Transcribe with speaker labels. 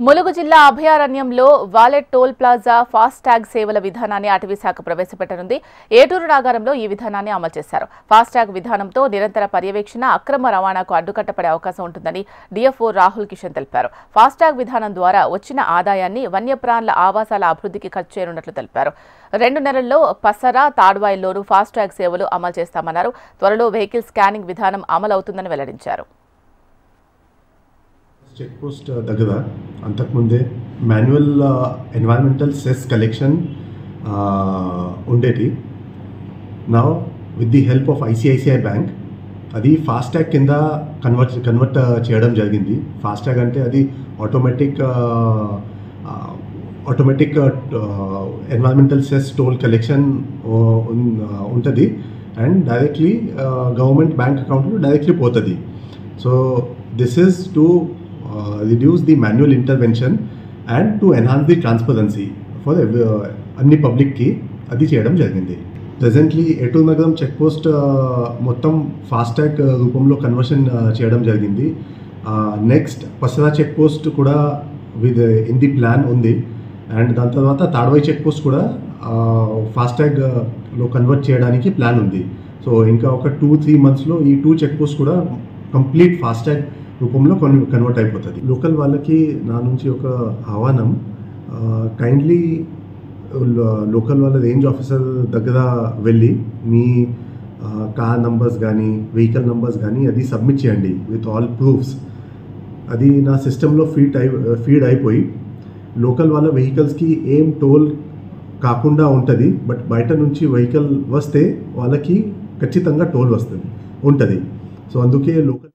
Speaker 1: ములుగు జిల్లా అభయారణ్యంలో wallet toll plaza fast tag సేవల విధానాన్ని అటవీ శాఖ ప్రవేశపెట్టనుంది. ఏటూరు నాగారంలో ఈ విధానాన్ని అమలు చేశారు. ఫాస్ట్ ట్యాగ్ విధానంతో నిరంతర పర్యవేక్షణ, అక్రమ రవాణాకు అడ్డుకట్టపడే అవకాశం ఉంటుందని డీఎఫ్ఓ రాహుల్ కిషన్ తెలిపారు. ఫాస్ట్ ట్యాగ్ విధానం ద్వారా వచ్చిన ఆదాయాన్ని వన్యప్రాణుల ఆవాసాల అభివృద్ధికి ఖర్చు చేయనున్నట్లు తెలిపారు. 2 నెలల్లో పసరా, తాడ్వాయిల్లోనూ ఫాస్ట్ ట్యాగ్ సేవలు అమలు చేస్తామన్నారు. త్వరలో వెహికల్ స్కానింగ్ విధానం అమలవుతుందని వెల్లడించారు.
Speaker 2: చెక్ పోస్ట్ దగ్గర అంతకుముందే మాన్యువల్ ఎన్వైరన్మెంటల్ సెస్ కలెక్షన్ ఉండేది. నా with the help of ICICI bank అది ఫాస్ట్ ట్యాగ్ కింద కన్వర్ట్ చేయడం జరిగింది. ఫాస్ట్ ట్యాగ్ అంటే అది automatic environmental cess toll collection ఉంటుంది అండ్ డైరెక్ట్లీ గవర్నమెంట్ బ్యాంక్ అకౌంట్లో డైరెక్ట్లీ పోతుంది. So this is to reduce the manual intervention and to enhance the transparency for అన్ని పబ్లిక్కి అది చేయడం జరిగింది. ప్రెజెంట్లీ ఏటూరు నగరం చెక్ పోస్ట్ మొత్తం ఫాస్ట్ ట్యాగ్ రూపంలో కన్వర్షన్ చేయడం జరిగింది. నెక్స్ట్ పసరా చెక్ పోస్ట్ కూడా ఇన్ ది ప్లాన్ ఉంది అండ్ దాని తర్వాత తాడ్వాయి చెక్ పోస్ట్ కూడా ఫాస్ట్ ట్యాగ్లో కన్వర్ట్ చేయడానికి ప్లాన్ ఉంది. సో ఇంకా ఒక 2-3 monthsలో ఈ 2 చెక్ పోస్ట్ కూడా కంప్లీట్ ఫాస్ట్ ట్యాగ్ రూపంలో కన్వర్ట్ అయిపోతుంది. లోకల్ వాళ్ళకి నా నుంచి ఒక ఆహ్వానం, కైండ్లీ లోకల్ వాళ్ళ రేంజ్ ఆఫీసర్ దగ్గర వెళ్ళి మీ కార్ నంబర్స్ కానీ వెహికల్ నంబర్స్ కానీ అది సబ్మిట్ చేయండి విత్ ఆల్ ప్రూఫ్స్. అది నా సిస్టంలో ఫీడ్ అయిపోయి లోకల్ వాళ్ళ వెహికల్స్కి ఏం టోల్ కాకుండా ఉంటుంది, బట్ బయట నుంచి వెహికల్ వస్తే వాళ్ళకి ఖచ్చితంగా టోల్ ఉంటుంది. సో అందుకే లోకల్